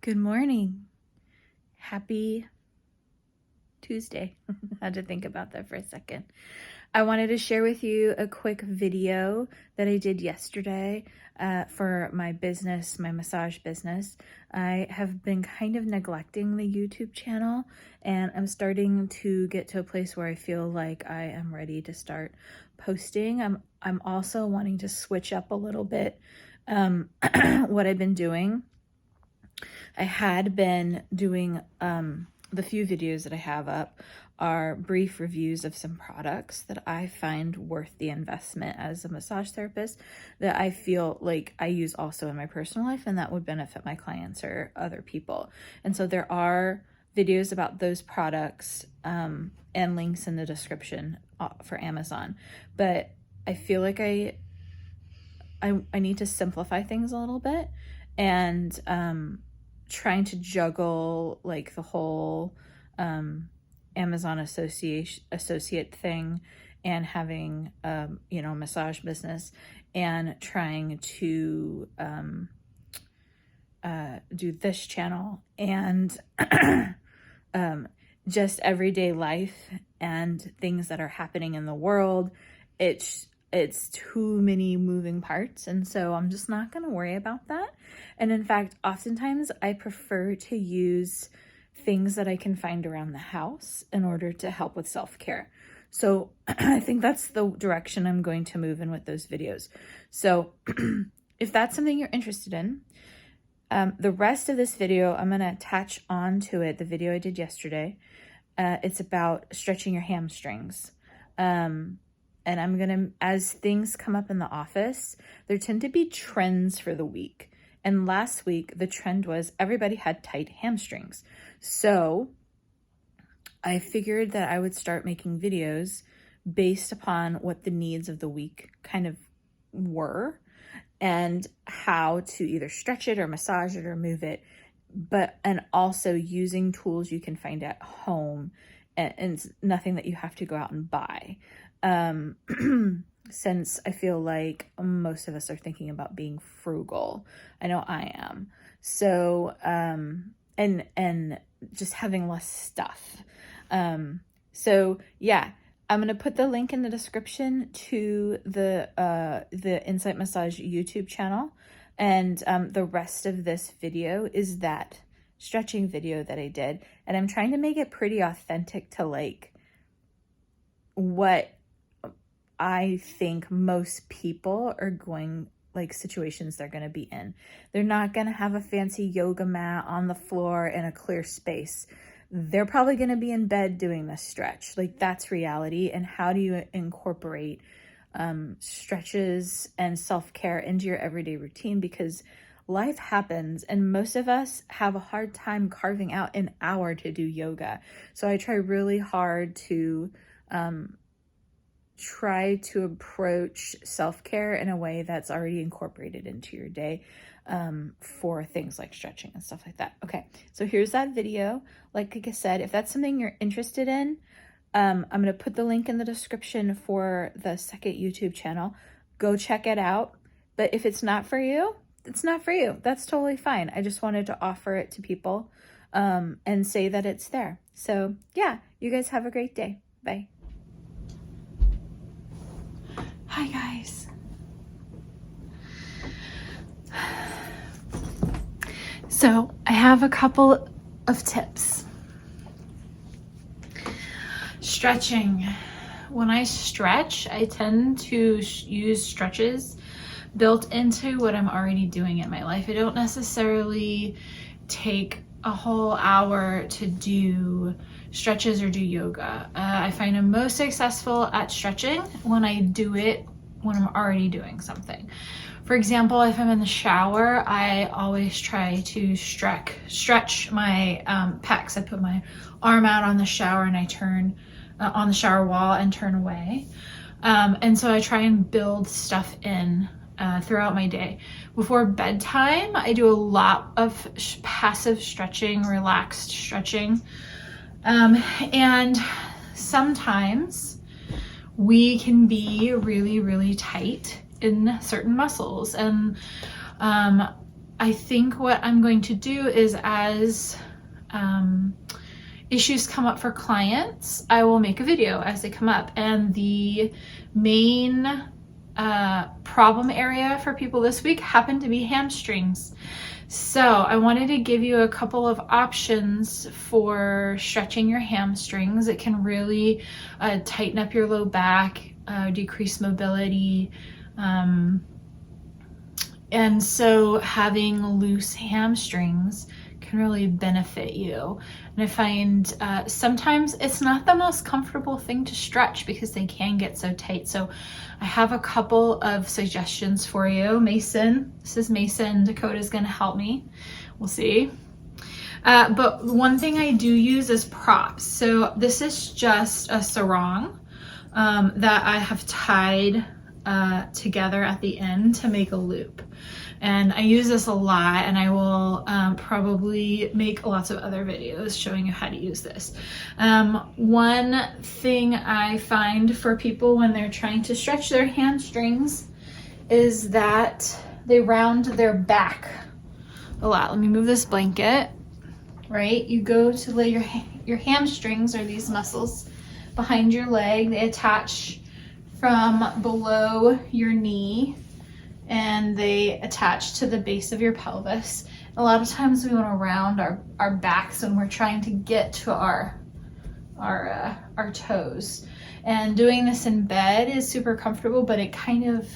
Good morning. Happy Tuesday. I had to think about that for a second. I wanted to share with you a quick video that I did yesterday for my business, my massage business. I have been kind of neglecting the YouTube channel, and I'm starting to get to a place where I feel like I am ready to start posting. I'm also wanting to switch up a little bit what I've been doing. I had been doing, the few videos that I have up are brief reviews of some products that I find worth the investment as a massage therapist that I feel like I use also in my personal life and that would benefit my clients or other people. And so there are videos about those products and links in the description for Amazon. But I feel like I need to simplify things a little bit, and trying to juggle like the whole Amazon associate thing and having massage business and trying to do this channel and just everyday life and things that are happening in the world. It's too many moving parts, and so I'm just not going to worry about that. And in fact, oftentimes I prefer to use things that I can find around the house in order to help with self-care. So I think that's the direction I'm going to move in with those videos. So if that's something you're interested in, the rest of this video, I'm going to attach onto it the video I did yesterday. It's about stretching your hamstrings. And I'm going to, as things come up in the office, there tend to be trends for the week. And last week, the trend was everybody had tight hamstrings. So I figured that I would start making videos based upon what the needs of the week kind of were and how to either stretch it or massage it or move it, and also using tools you can find at home and nothing that you have to go out and buy. Since I feel like most of us are thinking about being frugal. I know I am. So, and just having less stuff. So yeah, I'm going to put the link in the description to the Insight Massage YouTube channel. And, the rest of this video is that stretching video that I did. And I'm trying to make it pretty authentic to like what I think most people are going, like situations they're going to be in. They're not going to have a fancy yoga mat on the floor in a clear space. They're probably going to be in bed doing this stretch. Like that's reality. And how do you incorporate stretches and self-care into your everyday routine? Because life happens and most of us have a hard time carving out an hour to do yoga. So I try really hard to try to approach self-care in a way that's already incorporated into your day for things like stretching and stuff like that. Okay, so here's that video. Like I said, if that's something you're interested in, I'm going to put the link in the description for the second YouTube channel. Go check it out. But if it's not for you, it's not for you. That's totally fine. I just wanted to offer it to people and say that it's there. So yeah, you guys have a great day. Bye. Hi guys. So I have a couple of tips. Stretching. When I stretch, I tend to use stretches built into what I'm already doing in my life. I don't necessarily take a whole hour to do stretches or do yoga. I find I'm most successful at stretching when I do it when I'm already doing something. For example, if I'm in the shower, I always try to stretch my pecs. I put my arm out on the shower and I turn on the shower wall and turn away. And so I try and build stuff in throughout my day. Before bedtime, I do a lot of passive stretching, relaxed stretching. And sometimes we can be really, really tight in certain muscles. And I think what I'm going to do is as issues come up for clients, I will make a video as they come up. And the main problem area for people this week happened to be hamstrings. So I wanted to give you a couple of options for stretching your hamstrings. It can really tighten up your low back, decrease mobility, and so having loose hamstrings can really benefit you. And I find sometimes it's not the most comfortable thing to stretch because they can get so tight. So I have a couple of suggestions for you. Mason, this is Mason. Dakota's gonna help me. We'll see. But one thing I do use is props. So this is just a sarong that I have tied together at the end to make a loop. And I use this a lot, and I will probably make lots of other videos showing you how to use this. One thing I find for people when they're trying to stretch their hamstrings is that they round their back a lot. Let me move this blanket, right? You go to lay your hamstrings, or these muscles behind your leg. They attach from below your knee, and they attach to the base of your pelvis. A lot of times we want to round our backs when we're trying to get to our toes. And doing this in bed is super comfortable, but it kind of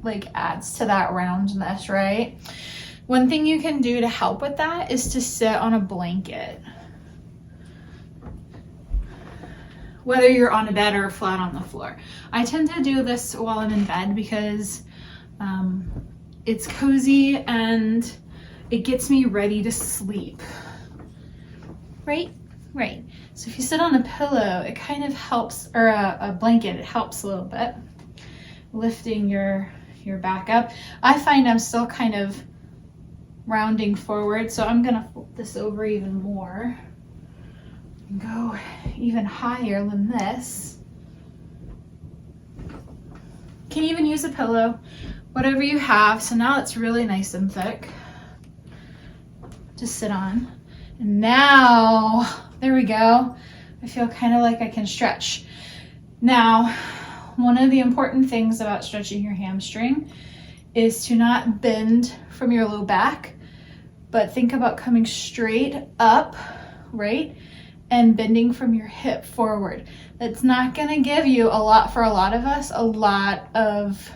like adds to that roundness, right? One thing you can do to help with that is to sit on a blanket. Whether you're on a bed or flat on the floor. I tend to do this while I'm in bed because it's cozy and it gets me ready to sleep. Right? Right. So if you sit on a pillow, it kind of helps, or a blanket, it helps a little bit, lifting your back up. I find I'm still kind of rounding forward, so I'm gonna flip this over even more. Go even higher than this. Can even use a pillow, whatever you have. So now it's really nice and thick to sit on. And now, there we go. I feel kind of like I can stretch. Now, one of the important things about stretching your hamstring is to not bend from your low back, but think about coming straight up, right? And bending from your hip forward. That's not gonna give you a lot, for a lot of us, a lot of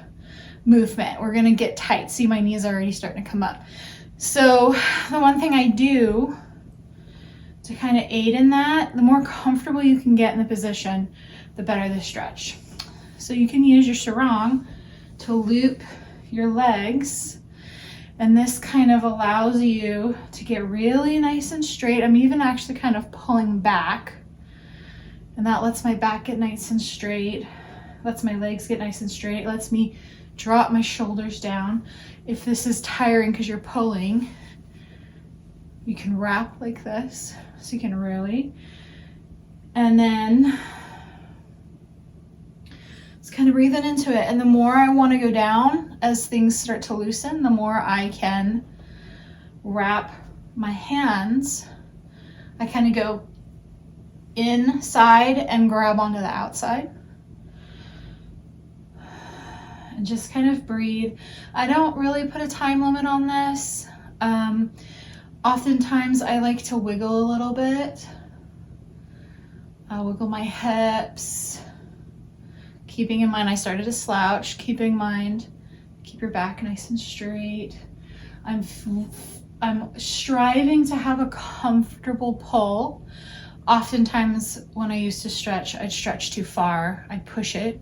movement. We're gonna get tight. See, my knees are already starting to come up. So the one thing I do to kind of aid in that, the more comfortable you can get in the position, the better the stretch. So you can use your sarong to loop your legs, and this kind of allows you to get really nice and straight. I'm even actually kind of pulling back, and that lets my back get nice and straight, lets my legs get nice and straight, lets me drop my shoulders down. If this is tiring because you're pulling, you can wrap like this, so you can really, and then kind of breathing into it. And the more I want to go down as things start to loosen, the more I can wrap my hands. I kind of go inside and grab onto the outside. And just kind of breathe. I don't really put a time limit on this. Oftentimes I like to wiggle a little bit. I'll wiggle my hips. Keeping in mind I started to slouch, keeping in mind, keep your back nice and straight. I'm striving to have a comfortable pull. Oftentimes when I used to stretch, I'd stretch too far, I'd push it.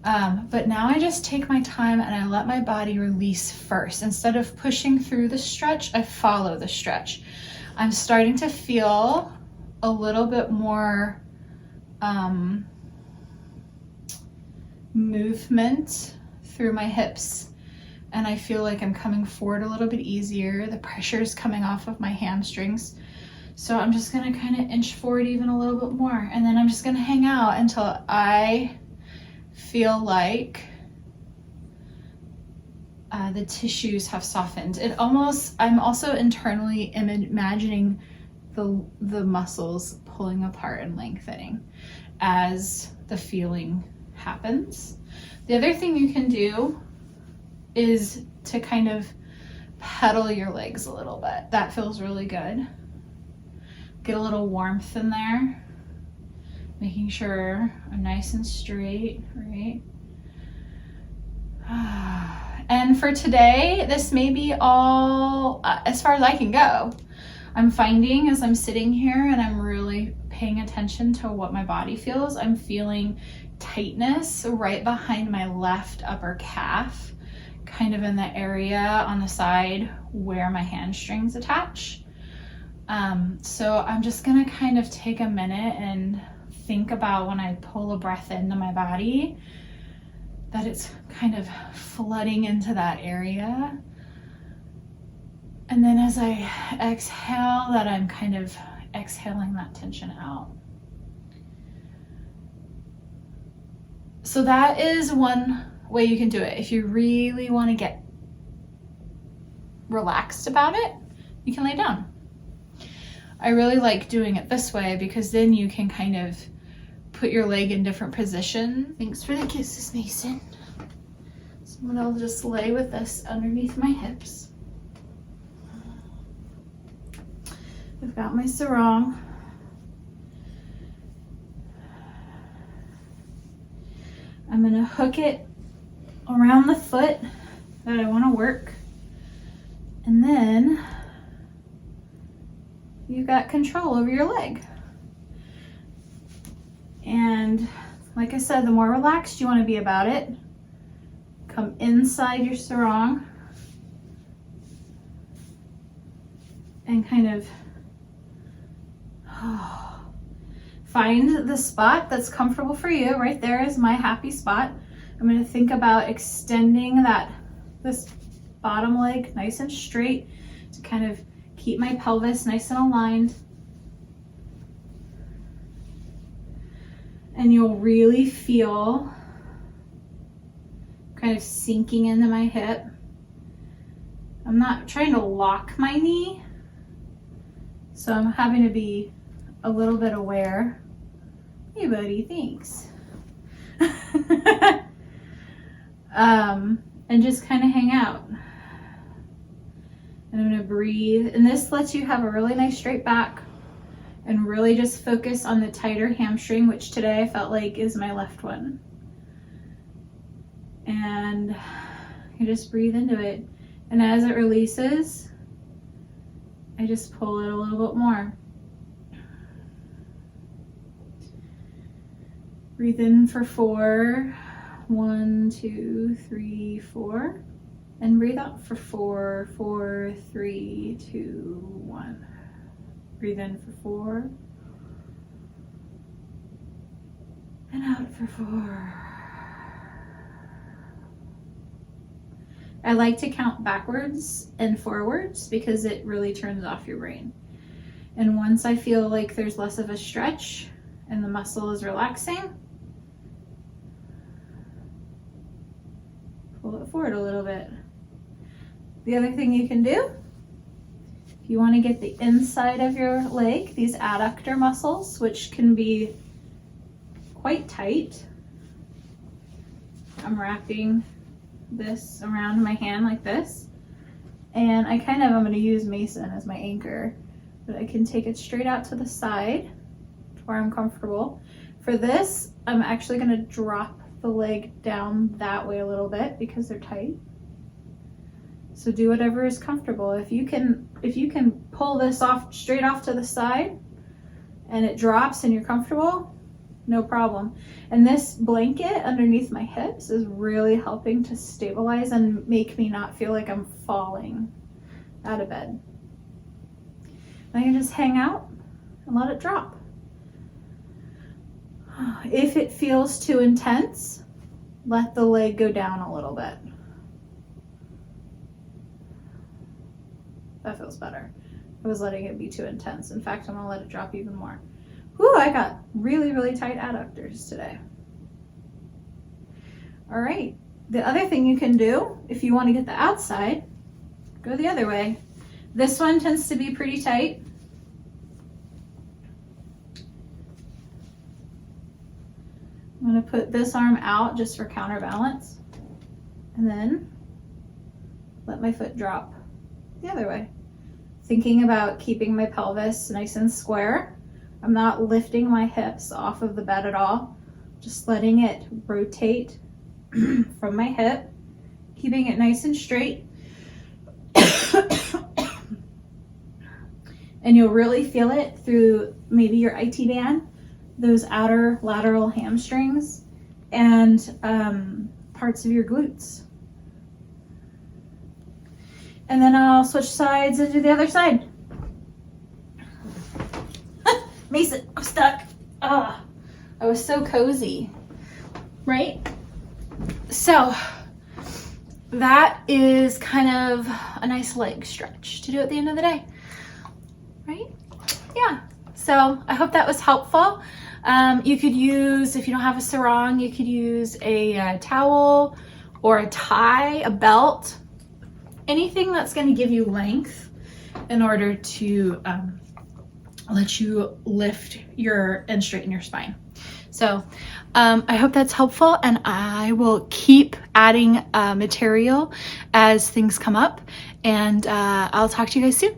But now I just take my time and I let my body release first. Instead of pushing through the stretch, I follow the stretch. I'm starting to feel a little bit more movement through my hips, and I feel like I'm coming forward a little bit easier. The pressure is coming off of my hamstrings. So I'm just gonna kind of inch forward even a little bit more, and then I'm just gonna hang out until I feel like the tissues have softened. I'm also internally imagining the muscles pulling apart and lengthening as the feeling happens. The other thing you can do is to kind of pedal your legs a little bit. That feels really good. Get a little warmth in there, making sure I'm nice and straight, right? And for today, this may be all as far as I can go. I'm finding as I'm sitting here and I'm really paying attention to what my body feels, I'm feeling tightness right behind my left upper calf, kind of in the area on the side where my hamstrings attach. So I'm just gonna kind of take a minute and think about when I pull a breath into my body, that it's kind of flooding into that area. And then as I exhale, that I'm kind of exhaling that tension out. So that is one way you can do it. If you really want to get relaxed about it, you can lay down. I really like doing it this way because then you can kind of put your leg in different positions. Thanks for the kisses, Mason. So I'm gonna just lay with this underneath my hips. I've got my sarong. I'm gonna hook it around the foot that I want to work, and then you've got control over your leg. And like I said, the more relaxed you want to be about it, come inside your sarong and kind of find the spot that's comfortable for you. Right there is my happy spot. I'm going to think about extending this bottom leg nice and straight to kind of keep my pelvis nice and aligned. And you'll really feel kind of sinking into my hip. I'm not trying to lock my knee, so I'm having to be a little bit aware. Hey buddy, thanks. And just kind of hang out. And I'm gonna breathe. And this lets you have a really nice straight back and really just focus on the tighter hamstring, which today I felt like is my left one. And you just breathe into it. And as it releases, I just pull it a little bit more. Breathe in for 4. 1, 2, 3, 4. And breathe out for 4. 4, 3, 2, 1. Breathe in for 4. And out for 4. I like to count backwards and forwards because it really turns off your brain. And once I feel like there's less of a stretch and the muscle is relaxing, pull it forward a little bit. The other thing you can do, if you want to get the inside of your leg, these adductor muscles, which can be quite tight, I'm wrapping this around my hand like this, and I'm going to use Mason as my anchor, but I can take it straight out to the side to where I'm comfortable. For this, I'm actually going to drop the leg down that way a little bit because they're tight. So do whatever is comfortable. If you can pull this off straight off to the side and it drops and you're comfortable, no problem. And this blanket underneath my hips is really helping to stabilize and make me not feel like I'm falling out of bed. I can just hang out and let it drop. If it feels too intense, let the leg go down a little bit. That feels better. I was letting it be too intense. In fact, I'm gonna let it drop even more. Whew, I got really, really tight adductors today. All right, The other thing you can do, if you want to get the outside, go the other way. This one tends to be pretty tight. I'm going to put this arm out just for counterbalance, and then let my foot drop the other way. Thinking about keeping my pelvis nice and square. I'm not lifting my hips off of the bed at all, just letting it rotate from my hip, keeping it nice and straight. And you'll really feel it through maybe your IT band, those outer lateral hamstrings, and parts of your glutes. And then I'll switch sides and do the other side. Mason, I'm stuck. I was so cozy, right? So that is kind of a nice leg stretch to do at the end of the day, right? Yeah. So I hope that was helpful. You could use, if you don't have a sarong, you could use a towel or a tie, a belt, anything that's going to give you length in order to let you lift and straighten your spine. So I hope that's helpful, and I will keep adding material as things come up, and I'll talk to you guys soon.